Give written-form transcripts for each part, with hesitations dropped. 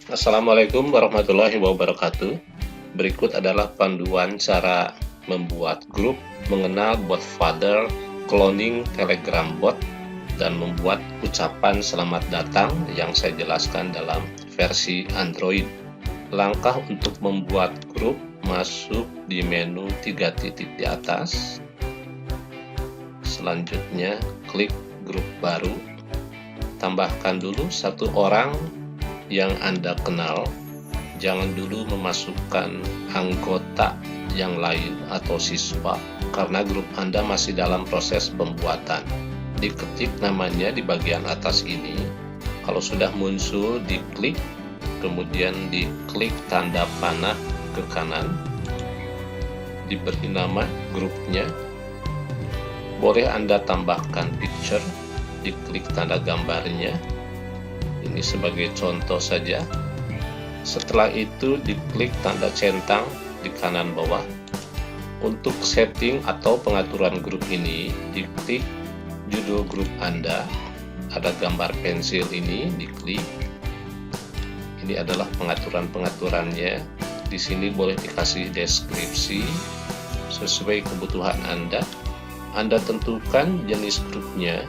Assalamualaikum warahmatullahi wabarakatuh. Berikut adalah panduan cara membuat grup, mengenal bot Father, cloning Telegram bot, dan membuat ucapan selamat datang yang saya jelaskan dalam versi Android. Langkah untuk membuat grup, masuk di menu 3 titik di atas. Selanjutnya, klik grup baru. Tambahkan dulu satu orang yang Anda kenal. Jangan dulu memasukkan anggota yang lain atau siswa karena grup Anda masih dalam proses pembuatan. Diketik namanya di bagian atas ini. Kalau sudah muncul, diklik, kemudian diklik tanda panah ke kanan, diberi nama grupnya. Boleh Anda tambahkan picture, diklik tanda gambarnya. Ini sebagai contoh saja. Setelah itu diklik tanda centang di kanan bawah. Untuk setting atau pengaturan grup ini, diklik judul grup Anda. Ada gambar pensil ini, diklik. Ini adalah pengaturan-pengaturannya. Di sini boleh dikasih deskripsi sesuai kebutuhan Anda. Anda tentukan jenis grupnya.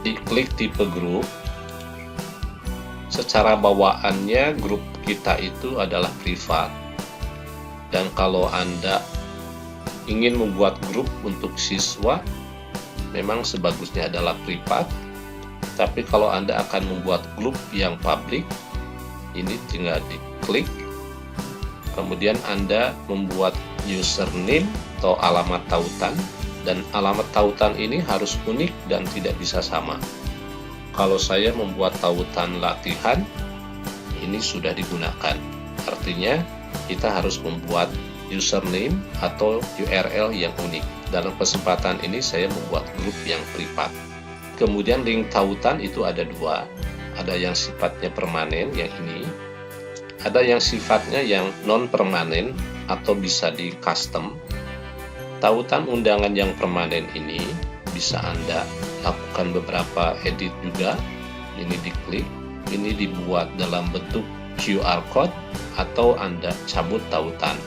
Diklik tipe grup. Secara bawaannya grup kita itu adalah privat, dan kalau Anda ingin membuat grup untuk siswa memang sebagusnya adalah privat, tapi kalau Anda akan membuat grup yang publik, ini tinggal diklik, kemudian Anda membuat username atau alamat tautan, dan alamat tautan ini harus unik dan tidak bisa sama. Kalau saya membuat tautan latihan, ini sudah digunakan. Artinya, kita harus membuat username atau URL yang unik. Dalam kesempatan ini, saya membuat grup yang privat. Kemudian link tautan itu ada dua. Ada yang sifatnya permanen, yang ini. Ada yang sifatnya yang non-permanen atau bisa di-custom. Tautan undangan yang permanen ini bisa Anda lakukan beberapa edit juga. Ini diklik, ini dibuat dalam bentuk QR code atau Anda cabut tautan.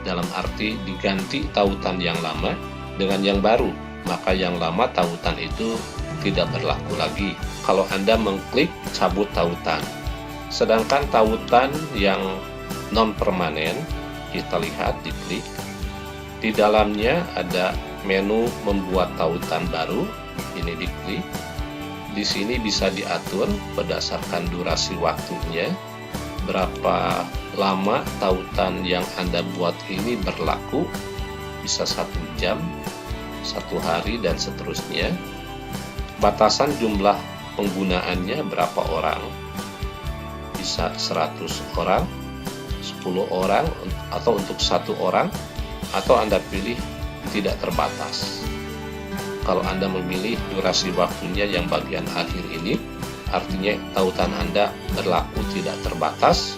Dalam arti diganti tautan yang lama dengan yang baru, maka yang lama tautan itu tidak berlaku lagi kalau Anda mengklik cabut tautan. Sedangkan tautan yang non permanen, kita lihat diklik. Di dalamnya ada menu membuat tautan baru, ini diklik. Di sini bisa diatur berdasarkan durasi waktunya, berapa lama tautan yang Anda buat ini berlaku, bisa 1 jam, 1 hari, dan seterusnya. Batasan jumlah penggunaannya berapa orang, bisa 100 orang, 10 orang, atau untuk 1 orang, atau Anda pilih tidak terbatas. Kalau Anda memilih durasi waktunya yang bagian akhir ini, artinya tautan Anda berlaku tidak terbatas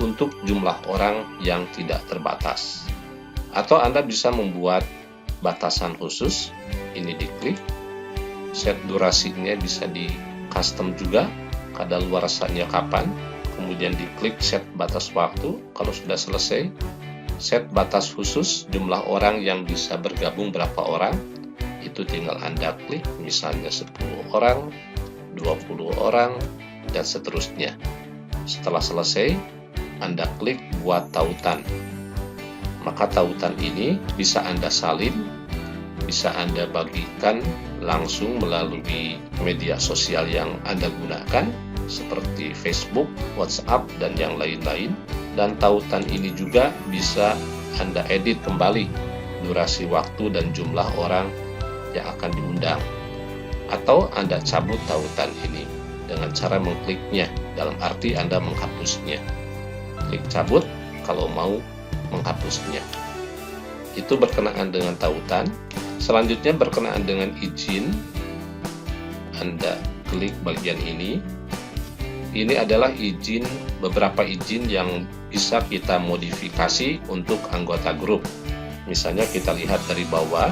untuk jumlah orang yang tidak terbatas. Atau Anda bisa membuat batasan khusus, ini diklik. Set durasinya bisa di custom juga, kadaluarsanya kapan, kemudian diklik set batas waktu. Kalau sudah selesai, set batas khusus jumlah orang yang bisa bergabung berapa orang, itu tinggal Anda klik, misalnya 10 orang, 20 orang, dan seterusnya. Setelah selesai, Anda klik buat tautan. Maka tautan ini bisa Anda salin, bisa Anda bagikan langsung melalui media sosial yang Anda gunakan, seperti Facebook, WhatsApp, dan yang lain-lain. Dan tautan ini juga bisa Anda edit kembali durasi waktu dan jumlah orang yang akan diundang. Atau Anda cabut tautan ini dengan cara mengkliknya, dalam arti Anda menghapusnya. Klik cabut kalau mau menghapusnya. Itu berkenaan dengan tautan. Selanjutnya berkenaan dengan izin. Anda klik bagian ini. Ini adalah izin, beberapa izin yang bisa kita modifikasi untuk anggota grup. Misalnya kita lihat dari bawah,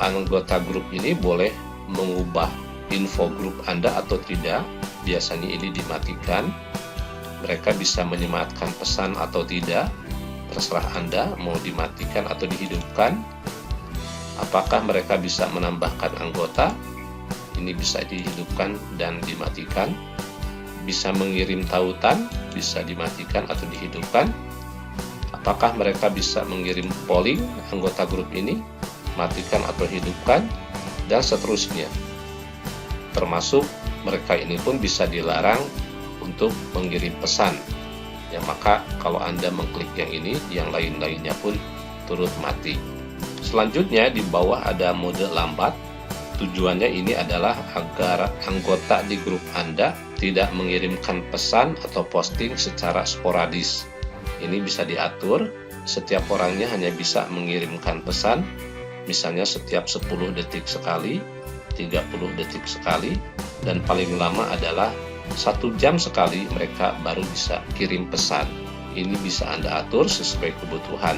anggota grup ini boleh mengubah info grup Anda atau tidak. Biasanya ini dimatikan. mereka bisa menyematkan pesan atau tidak, terserah Anda mau dimatikan atau dihidupkan. Apakah mereka bisa menambahkan anggota? Ini bisa dihidupkan dan dimatikan. Bisa mengirim tautan, bisa dimatikan atau dihidupkan. Apakah mereka bisa mengirim polling anggota grup ini, matikan atau hidupkan, dan seterusnya. Termasuk mereka ini pun bisa dilarang untuk mengirim pesan. Ya, maka kalau Anda mengklik yang ini, yang lain-lainnya pun turut mati. Selanjutnya di bawah ada mode lambat. Tujuannya ini adalah agar anggota di grup Anda tidak mengirimkan pesan atau posting secara sporadis. Ini bisa diatur, setiap orangnya hanya bisa mengirimkan pesan, misalnya setiap 10 detik sekali, 30 detik sekali, dan paling lama adalah 1 jam sekali mereka baru bisa kirim pesan. Ini bisa Anda atur sesuai kebutuhan.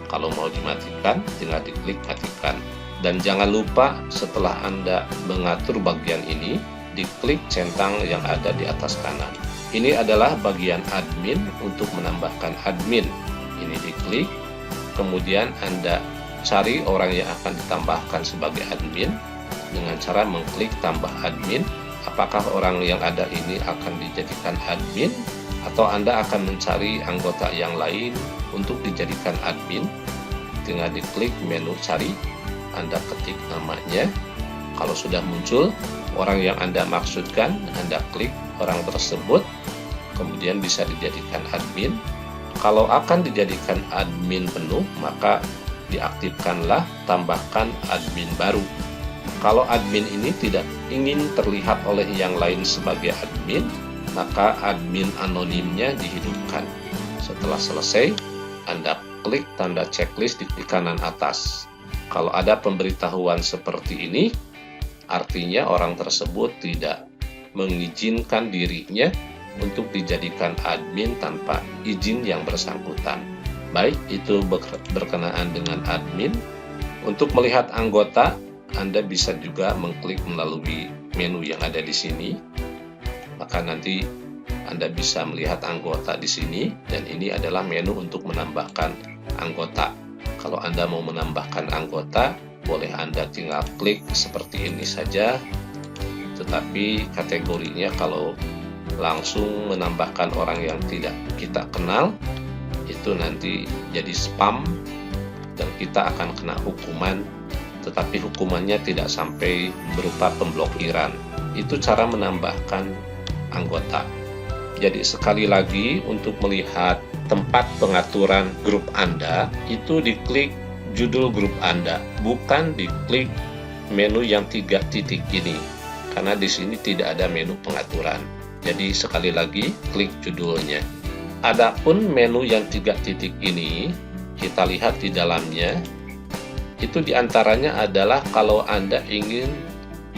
Kalau mau dimatikan, tinggal diklik matikan. Dan jangan lupa setelah Anda mengatur bagian ini, diklik centang yang ada di atas kanan. Ini adalah bagian admin untuk menambahkan admin. Ini diklik, kemudian Anda cari orang yang akan ditambahkan sebagai admin dengan cara mengklik tambah admin. Apakah orang yang ada ini akan dijadikan admin, atau Anda akan mencari anggota yang lain untuk dijadikan admin? Tinggal diklik menu cari, Anda ketik namanya. Kalau sudah muncul orang yang Anda maksudkan, Anda klik orang tersebut, kemudian bisa dijadikan admin. Kalau akan dijadikan admin penuh, maka diaktifkanlah tambahkan admin baru. Kalau admin ini tidak ingin terlihat oleh yang lain sebagai admin, maka admin anonimnya dihidupkan. Setelah selesai, Anda klik tanda checklist di kanan atas. Kalau ada pemberitahuan seperti ini, artinya orang tersebut tidak mengizinkan dirinya untuk dijadikan admin tanpa izin yang bersangkutan. Baik, itu berkenaan dengan admin. Untuk melihat anggota, Anda bisa juga mengklik melalui menu yang ada di sini. Maka nanti Anda bisa melihat anggota di sini, dan ini adalah menu untuk menambahkan anggota. Kalau Anda mau menambahkan anggota, boleh Anda tinggal klik seperti ini saja. Tetapi kategorinya kalau langsung menambahkan orang yang tidak kita kenal, itu nanti jadi spam dan kita akan kena hukuman. Tetapi hukumannya tidak sampai berupa pemblokiran. Itu cara menambahkan anggota. Jadi sekali lagi, untuk melihat tempat pengaturan grup Anda, itu diklik judul grup Anda, bukan diklik menu yang 3 titik ini, karena di sini tidak ada menu pengaturan. Jadi sekali lagi, klik judulnya. Adapun menu yang 3 titik ini, kita lihat di dalamnya, itu diantaranya adalah kalau Anda ingin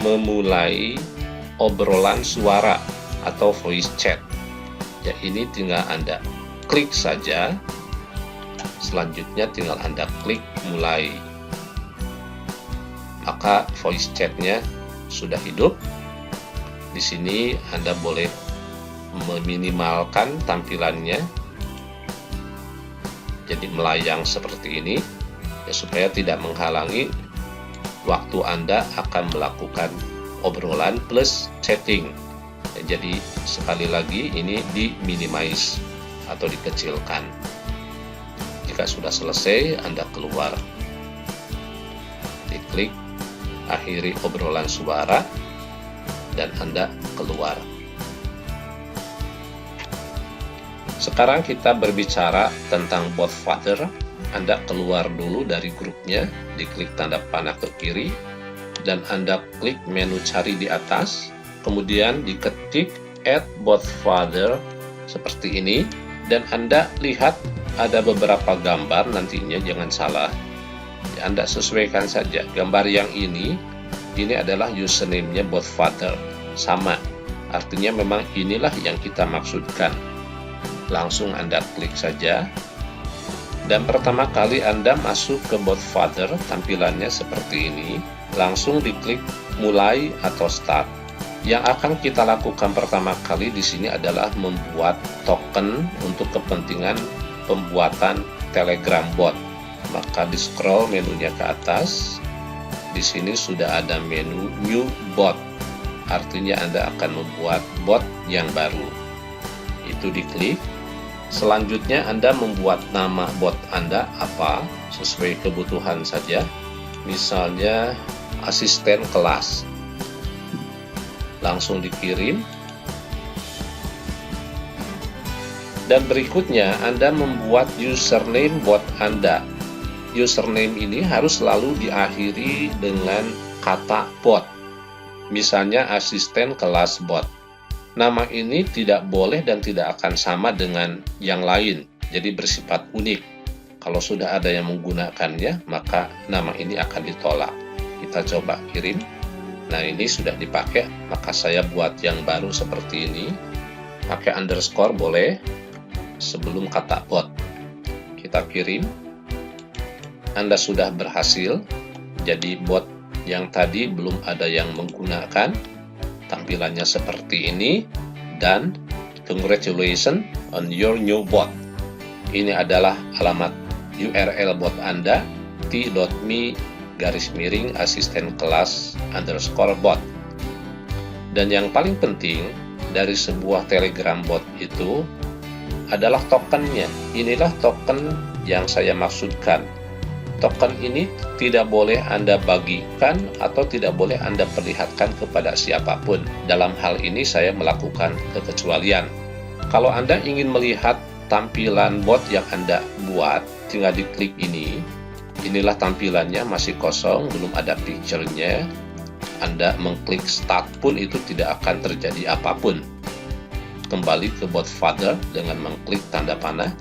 memulai obrolan suara atau voice chat. Ya, ini tinggal Anda klik saja. Selanjutnya tinggal Anda klik mulai. Maka voice chatnya sudah hidup. Di sini Anda boleh meminimalkan tampilannya. Jadi melayang seperti ini. Ya, supaya tidak menghalangi waktu Anda akan melakukan obrolan plus chatting. Ya, jadi sekali lagi ini di-minimize atau dikecilkan. Jika sudah selesai, Anda keluar. Diklik akhiri obrolan suara dan Anda keluar. Sekarang kita berbicara tentang bot father. Anda keluar dulu dari grupnya, diklik tanda panah ke kiri, dan Anda klik menu cari di atas, kemudian diketik add bot father seperti ini, dan Anda lihat ada beberapa gambar nantinya, jangan salah. Ya, Anda sesuaikan saja. Gambar yang ini adalah username-nya bot father, sama. Artinya memang inilah yang kita maksudkan. Langsung Anda klik saja. Dan pertama kali Anda masuk ke bot father, tampilannya seperti ini. Langsung diklik mulai atau start. Yang akan kita lakukan pertama kali di sini adalah membuat token untuk kepentingan pembuatan Telegram bot. Maka di scroll menunya ke atas. Di sini sudah ada menu New Bot. Artinya Anda akan membuat bot yang baru. Itu diklik. Selanjutnya Anda membuat nama bot Anda apa sesuai kebutuhan saja. Misalnya asisten kelas. Langsung dikirim. Dan berikutnya Anda membuat username bot Anda. Username ini harus selalu diakhiri dengan kata bot. Misalnya asisten kelas bot. Nama ini tidak boleh dan tidak akan sama dengan yang lain. Jadi bersifat unik. Kalau sudah ada yang menggunakannya, maka nama ini akan ditolak. Kita coba kirim. Nah, ini sudah dipakai, maka saya buat yang baru seperti ini. Pakai underscore boleh sebelum kata bot. Kita kirim. Anda sudah berhasil. Jadi bot yang tadi belum ada yang menggunakan. Tampilannya seperti ini. Dan congratulations on your new bot. Ini adalah alamat URL bot Anda, t.me/asisten kelas _bot. Dan yang paling penting dari sebuah Telegram bot itu adalah tokennya. Inilah token yang saya maksudkan. Token ini tidak boleh Anda bagikan atau tidak boleh Anda perlihatkan kepada siapapun. Dalam hal ini saya melakukan kekecualian. Kalau Anda ingin melihat tampilan bot yang Anda buat, tinggal diklik ini. Inilah tampilannya, masih kosong, belum ada picture-nya. Anda mengklik start pun itu tidak akan terjadi apapun. Kembali ke bot father dengan mengklik tanda panah.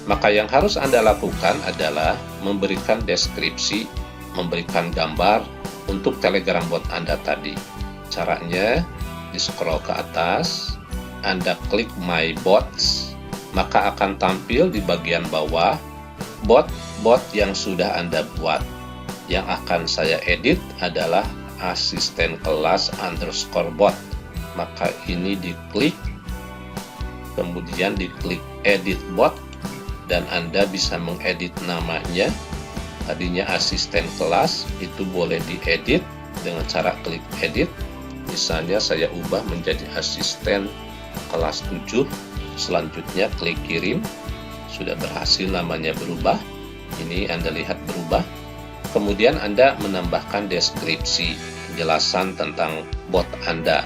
Maka yang harus Anda lakukan adalah memberikan deskripsi, memberikan gambar untuk Telegram bot Anda tadi. Caranya, di scroll ke atas, Anda klik My Bots, maka akan tampil di bagian bawah bot yang sudah Anda buat. Yang akan saya edit adalah asisten kelas _bot. Maka ini diklik, kemudian diklik edit bot, dan Anda bisa mengedit namanya. Tadinya asisten kelas, itu boleh diedit dengan cara klik edit. Misalnya saya ubah menjadi asisten kelas 7. Selanjutnya klik kirim. Sudah berhasil, namanya berubah. Ini Anda lihat berubah. Kemudian Anda menambahkan deskripsi, penjelasan tentang bot Anda.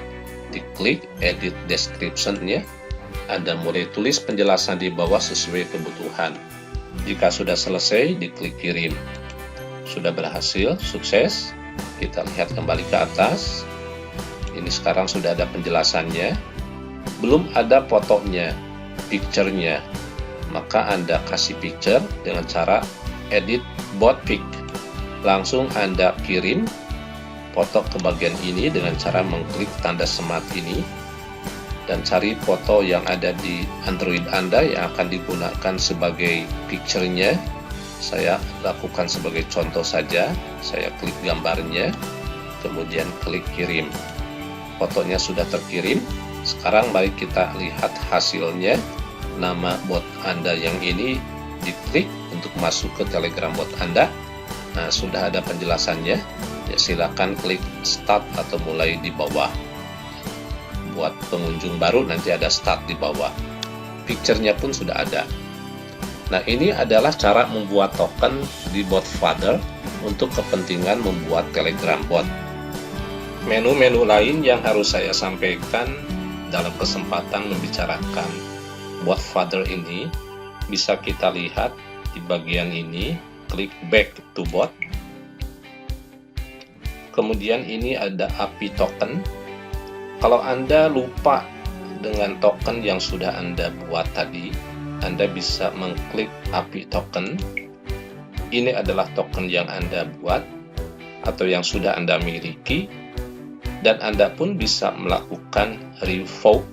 Diklik edit description-nya. Anda mulai tulis penjelasan di bawah sesuai kebutuhan. Jika sudah selesai, diklik kirim. Sudah berhasil, sukses. Kita lihat kembali ke atas. Ini sekarang sudah ada penjelasannya. Belum ada fotonya, picture-nya. Maka Anda kasih picture dengan cara edit bot pic. Langsung Anda kirim foto ke bagian ini dengan cara mengklik tanda semat ini. Dan cari foto yang ada di Android Anda yang akan digunakan sebagai picture-nya. Saya lakukan sebagai contoh saja. Saya klik gambarnya, kemudian klik kirim. Fotonya sudah terkirim. Sekarang mari kita lihat hasilnya. Nama bot Anda yang ini diklik untuk masuk ke Telegram bot Anda. Nah, sudah ada penjelasannya. Ya, silakan klik start atau mulai di bawah. Buat pengunjung baru nanti ada start di bawah. Picture-nya pun sudah ada. Nah, ini adalah cara membuat token di bot father untuk kepentingan membuat Telegram bot. Menu-menu lain yang harus saya sampaikan dalam kesempatan membicarakan bot father ini bisa kita lihat di bagian ini. Klik back to bot. Kemudian ini ada API token. Kalau Anda lupa dengan token yang sudah Anda buat tadi, Anda bisa mengklik API token. Ini adalah token yang Anda buat atau yang sudah Anda miliki, dan Anda pun bisa melakukan revoke.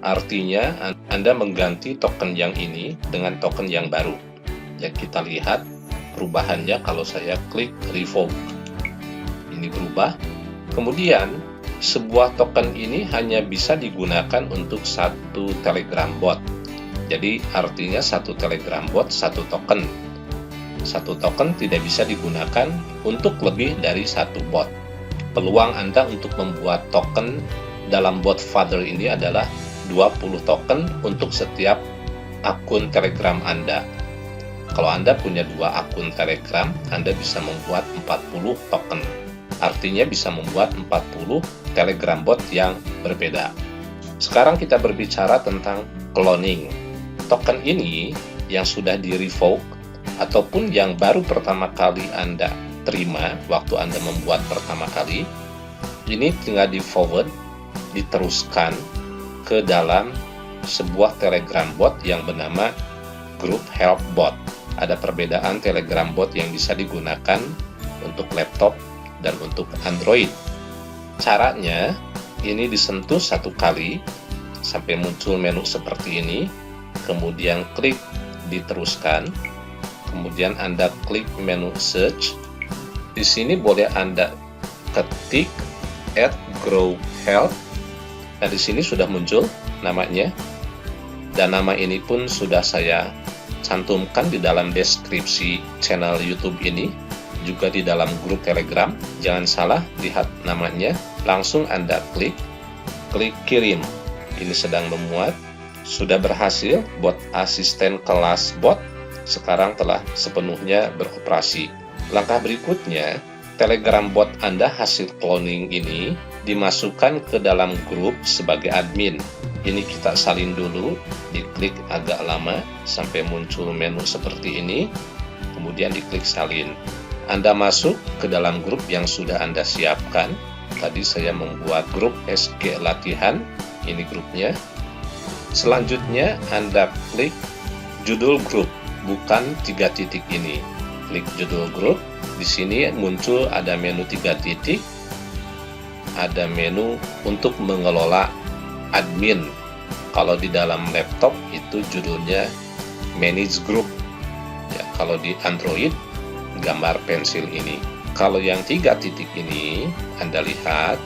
Artinya Anda mengganti token yang ini dengan token yang baru. Ya, kita lihat perubahannya kalau saya klik revoke. Ini berubah. Kemudian sebuah token ini hanya bisa digunakan untuk satu Telegram bot. Jadi artinya satu Telegram bot, satu token. Satu token tidak bisa digunakan untuk lebih dari satu bot. Peluang Anda untuk membuat token dalam bot Father ini adalah 20 token untuk setiap akun Telegram Anda. Kalau Anda punya 2 akun Telegram, Anda bisa membuat 40 token. Artinya bisa membuat 40 Telegram bot yang berbeda. Sekarang kita berbicara tentang cloning. Token ini yang sudah di-revoke ataupun yang baru pertama kali Anda terima waktu Anda membuat pertama kali, ini tinggal di-forward, diteruskan ke dalam sebuah Telegram bot yang bernama Group Help Bot. Ada perbedaan Telegram bot yang bisa digunakan untuk laptop dan untuk Android. Caranya, ini disentuh satu kali sampai muncul menu seperti ini, kemudian klik diteruskan, kemudian Anda klik menu search. Di sini boleh Anda ketik @growhelp. Nah, di sini sudah muncul namanya, dan nama ini pun sudah saya cantumkan di dalam deskripsi channel YouTube ini, juga di dalam grup Telegram. Jangan salah, lihat namanya, langsung Anda klik kirim. Ini sedang memuat, sudah berhasil. Bot asisten kelas bot sekarang telah sepenuhnya beroperasi. Langkah berikutnya, Telegram bot Anda hasil cloning ini dimasukkan ke dalam grup sebagai admin. Ini kita salin dulu, diklik agak lama sampai muncul menu seperti ini, kemudian diklik salin. Anda masuk ke dalam grup yang sudah Anda siapkan. Tadi saya membuat grup SG Latihan, ini grupnya. Selanjutnya Anda klik judul grup, bukan 3 titik ini. Klik judul grup, di sini muncul ada menu 3 titik, ada menu untuk mengelola admin. Kalau di dalam laptop itu judulnya Manage Group. Ya, kalau di Android gambar pensil ini. Kalau yang 3 titik ini Anda lihat,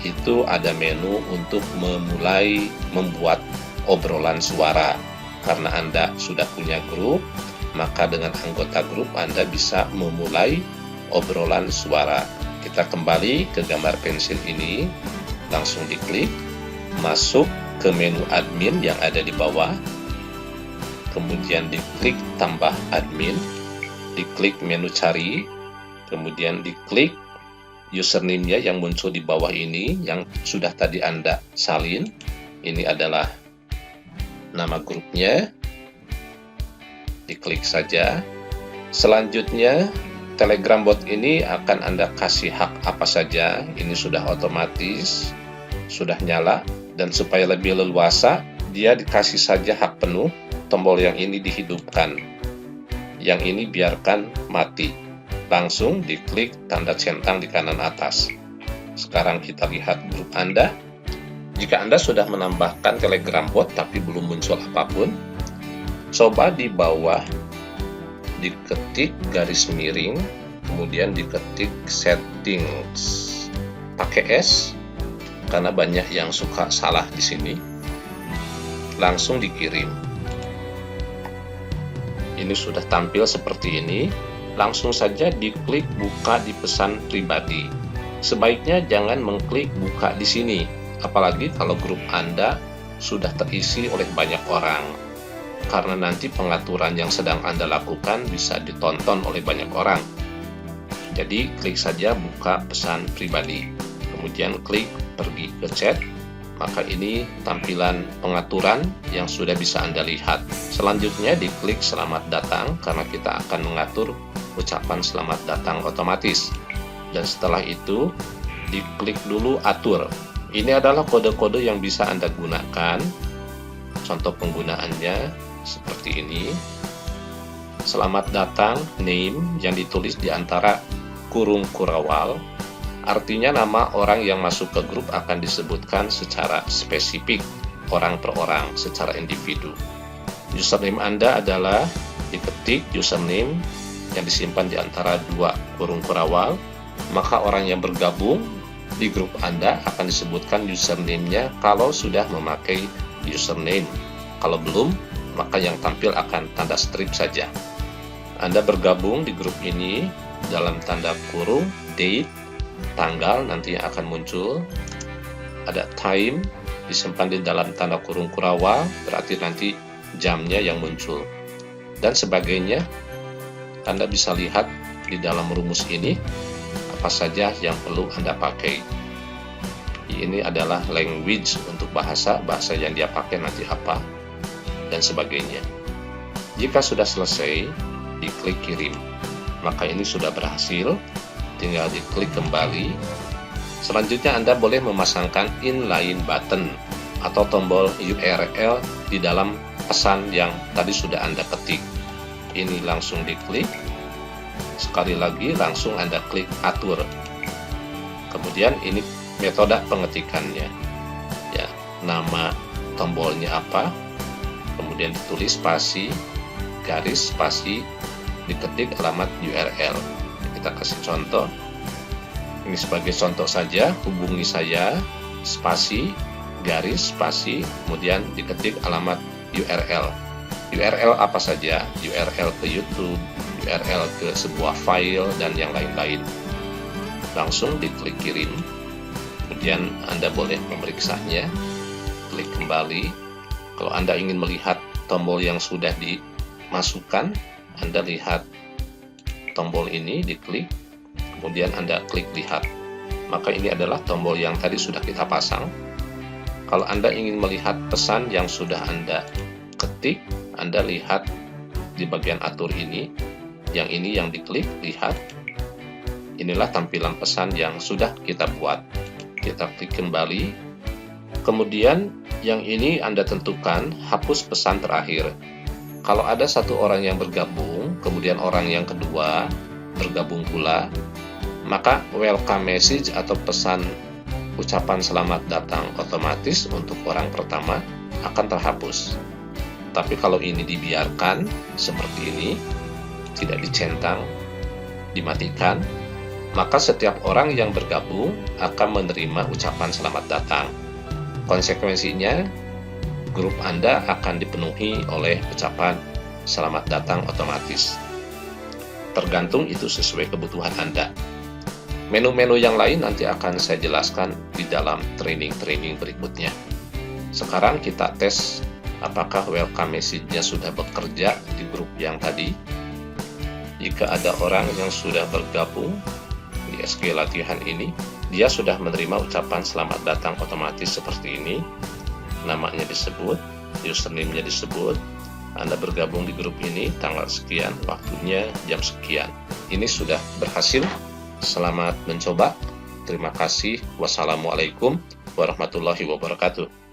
itu ada menu untuk memulai membuat obrolan suara. Karena Anda sudah punya grup, maka dengan anggota grup Anda bisa memulai obrolan suara. Kita kembali ke gambar pensil ini, langsung diklik, masuk ke menu admin yang ada di bawah, kemudian diklik tambah admin, diklik menu cari, kemudian diklik username-nya yang muncul di bawah ini, yang sudah tadi Anda salin. Ini adalah nama grupnya, diklik saja. Selanjutnya, Telegram bot ini akan Anda kasih hak apa saja. Ini sudah otomatis, sudah nyala, dan supaya lebih leluasa, dia dikasih saja hak penuh. Tombol yang ini dihidupkan, yang ini biarkan mati. Langsung diklik tanda centang di kanan atas. Sekarang kita lihat grup Anda. Jika Anda sudah menambahkan Telegram bot tapi belum muncul apapun, coba di bawah diketik garis miring, kemudian diketik settings, pakai S, karena banyak yang suka salah di sini. Langsung dikirim. Ini sudah tampil seperti ini. Langsung saja diklik buka di pesan pribadi. Sebaiknya jangan mengklik buka di sini, apalagi kalau grup Anda sudah terisi oleh banyak orang. Karena nanti pengaturan yang sedang Anda lakukan bisa ditonton oleh banyak orang. Jadi klik saja buka pesan pribadi, kemudian klik pergi ke chat, maka ini tampilan pengaturan yang sudah bisa Anda lihat. Selanjutnya diklik selamat datang, karena kita akan mengatur ucapan selamat datang otomatis. Dan setelah itu diklik dulu atur. Ini adalah kode-kode yang bisa Anda gunakan. Contoh penggunaannya seperti ini. Selamat datang name yang ditulis di antara kurung kurawal. Artinya nama orang yang masuk ke grup akan disebutkan secara spesifik, orang per orang, secara individu. Username Anda adalah diketik username yang disimpan di antara 2 kurung kurawal, maka orang yang bergabung Di grup Anda akan disebutkan username-nya kalau sudah memakai username. Kalau belum, maka yang tampil akan tanda strip saja. Anda bergabung di grup ini dalam tanda kurung date, tanggal nanti yang akan muncul. Ada time, disimpan di dalam tanda kurung kurawal, berarti nanti jamnya yang muncul. Dan sebagainya. Anda bisa lihat di dalam rumus ini apa saja yang perlu Anda pakai. Ini adalah language untuk bahasa yang dia pakai nanti apa, dan sebagainya. Jika sudah selesai, diklik kirim. Maka ini sudah berhasil, tinggal diklik kembali. Selanjutnya Anda boleh memasangkan inline button atau tombol URL di dalam pesan yang tadi sudah Anda ketik. Ini langsung diklik, sekali lagi langsung Anda klik atur. Kemudian ini metode pengetikannya, ya, nama tombolnya apa, kemudian ditulis spasi, garis, spasi, diketik alamat URL. Kita kasih contoh, ini sebagai contoh saja, hubungi saya, spasi, garis, spasi, kemudian diketik alamat URL. URL apa saja, URL ke YouTube, URL ke sebuah file, dan yang lain-lain. Langsung diklik kirim, kemudian Anda boleh memeriksanya, klik kembali. Kalau Anda ingin melihat tombol yang sudah dimasukkan, Anda lihat tombol ini, diklik, kemudian Anda klik lihat. Maka ini adalah tombol yang tadi sudah kita pasang. Kalau Anda ingin melihat pesan yang sudah Anda ketik, Anda lihat di bagian atur ini, yang diklik, lihat. Inilah tampilan pesan yang sudah kita buat. Kita klik kembali. Kemudian yang ini Anda tentukan hapus pesan terakhir. Kalau ada satu orang yang bergabung, kemudian orang yang kedua bergabung pula, maka welcome message atau pesan ucapan selamat datang otomatis untuk orang pertama akan terhapus. Tapi kalau ini dibiarkan seperti ini, tidak dicentang, dimatikan, maka setiap orang yang bergabung akan menerima ucapan selamat datang. Konsekuensinya, grup Anda akan dipenuhi oleh ucapan selamat datang otomatis. Tergantung itu sesuai kebutuhan Anda. Menu-menu yang lain nanti akan saya jelaskan di dalam training-training berikutnya. Sekarang kita tes apakah welcome message-nya sudah bekerja di grup yang tadi. Jika ada orang yang sudah bergabung di SG latihan ini, dia sudah menerima ucapan selamat datang otomatis seperti ini. Namanya disebut, username-nya disebut, Anda bergabung di grup ini tanggal sekian, waktunya jam sekian. Ini sudah berhasil. Selamat mencoba. Terima kasih. Wassalamualaikum warahmatullahi wabarakatuh.